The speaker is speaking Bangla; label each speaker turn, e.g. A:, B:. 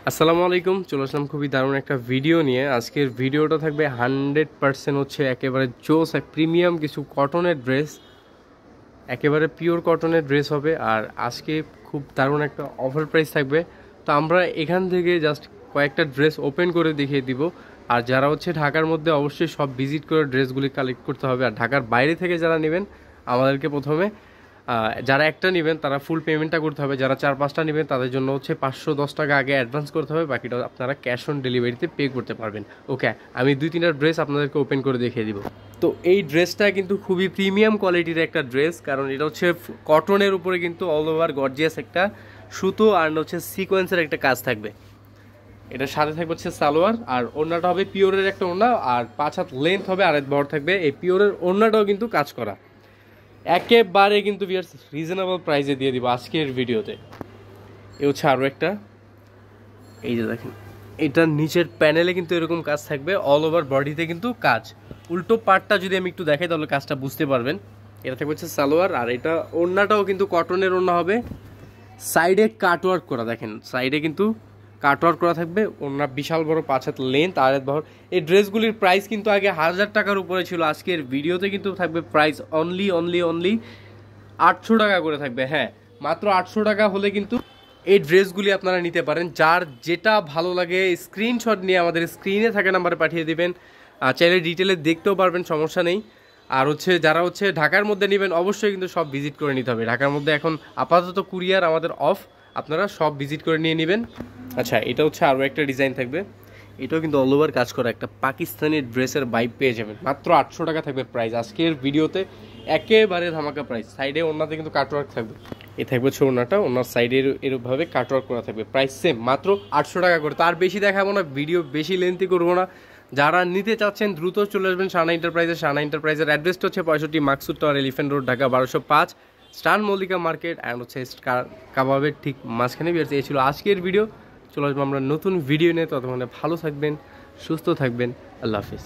A: আসসালামু আলাইকুম। চলে আসলাম খুবই দারুণ একটা ভিডিও নিয়ে। আজকের ভিডিওটা থাকবে 100% হচ্ছে একেবারে জোস প্রিমিয়াম কিছু কটনের ড্রেস, একেবারে পিওর কটনের ড্রেস হবে। আর আজকে খুব দারুণ একটা অফার প্রাইস থাকবে। তো আমরা এখান থেকে জাস্ট কয়েকটা ড্রেস ওপেন করে দেখিয়ে দিব। আর যারা হচ্ছে ঢাকার মধ্যে অবশ্যই সব ভিজিট করে ড্রেসগুলি কালেক্ট করতে হবে। আর ঢাকার বাইরে থেকে যারা নেবেন আমাদেরকে প্রথমে যারা একটা নেবেন তারা ফুল পেমেন্টটা করতে হবে। যারা 4-5টা নেবেন তাদের জন্য হচ্ছে 510 টাকা আগে অ্যাডভান্স করতে হবে, বাকিটা আপনারা ক্যাশ অন ডেলিভারিতে পে করতে পারবেন। ওকে, আমি 2-3টা ড্রেস আপনাদেরকে ওপেন করে দেখিয়ে দিব। তো এই ড্রেসটা কিন্তু খুবই প্রিমিয়াম কোয়ালিটির একটা ড্রেস, কারণ এটা হচ্ছে কটনের উপরে কিন্তু অল ওভার গর্জিয়াস একটা সুতো আর হচ্ছে সিকোয়েন্সের একটা কাজ থাকবে। এটার সাথে থাকবে হচ্ছে সালোয়ার, আর ওড়নাটা হবে পিওরের একটা ওড়না, আর 5 হাত লেন্থ হবে, আর বড় থাকবে। এই পিওরের ওড়নাটাও কিন্তু কাজ করা, একেবারে কিন্তু ভিউয়ার্স রিজনেবল প্রাইসে দিয়ে দিব আজকের ভিডিওতে। এ হচ্ছে আরও একটা, এই যে দেখেন, এটার নিচের প্যানেলে কিন্তু এরকম কাজ থাকবে, অল ওভার বডিতে কিন্তু কাজ। উল্টো পার্টটা যদি আমি একটু দেখাই তাহলে কাজটা বুঝতে পারবেন। এটা থাকবে হচ্ছে সালোয়ার, আর এটা ওড়নাটাও কিন্তু কটনের ওড়না হবে, সাইডে কাটওয়ার্ক করা। দেখেন সাইডে কিন্তু কাটওয়ার্ক করা থাকবে, ওড়না বিশাল বড় 5 হাত লেন্থ আর বড়। এই ড্রেসগুলির প্রাইস কিন্তু আগে 1000 টাকার উপরে ছিল, আজকের ভিডিওতে কিন্তু থাকবে প্রাইস অনলি 800 টাকা করে থাকবে। হ্যাঁ, মাত্র 800 টাকা হলে কিন্তু এই ড্রেসগুলি আপনারা নিতে পারেন। যার যেটা ভালো লাগে স্ক্রিনশট নিয়ে আমাদের স্ক্রিনে থাকা নাম্বারে পাঠিয়ে দেবেন। চাইলে ডিটেলে দেখতেও পারবেন, সমস্যা নেই। আর হচ্ছে যারা হচ্ছে ঢাকার মধ্যে নেবেন অবশ্যই কিন্তু সব ভিজিট করে নিতে হবে। ঢাকার মধ্যে এখন আপাতত কুরিয়ার আমাদের অফ, আপনারা সব ভিজিট করে নিয়ে নেবেন। আচ্ছা, এটা হচ্ছে আরও একটা ডিজাইন থাকবে, এটাও কিন্তু অল ওভার কাজ করা একটা পাকিস্তানি ড্রেসের ভাইব পেয়ে যাবেন। মাত্র 800 টাকা থাকবে প্রাইস আজকের ভিডিওতে, একেবারে ধামাকা প্রাইস। সাইডে ওড়নাতে কিন্তু কাটওয়ার্ক থাকবে, এ থাকবে হচ্ছে ওড়নাটা, ওনার সাইডে এরকমভাবে কাটওয়ার্ক করা থাকবে। প্রাইস সেম, মাত্র 800 টাকা করে। তার বেশি দেখাবো না, ভিডিও বেশি লেন্থি করবো না। যারা নিতে চাচ্ছেন দ্রুত চলে আসবেন শানা এন্টারপ্রাইজে। শানা এন্টারপ্রাইজের অ্যাড্রেসটা হচ্ছে 65 Maksud tower, elephant road, Dhaka 1205, স্টান মল্লিকা মার্কেট অ্যান্ড হচ্ছে কাবাবের ঠিক মাঝখানে বেরিয়েছে। এই ছিল আজকের ভিডিও। চলে আসবো আমরা নতুন ভিডিও নিয়ে, ততক্ষণে ভালো থাকবেন, সুস্থ থাকবেন। আল্লাহ হাফিজ।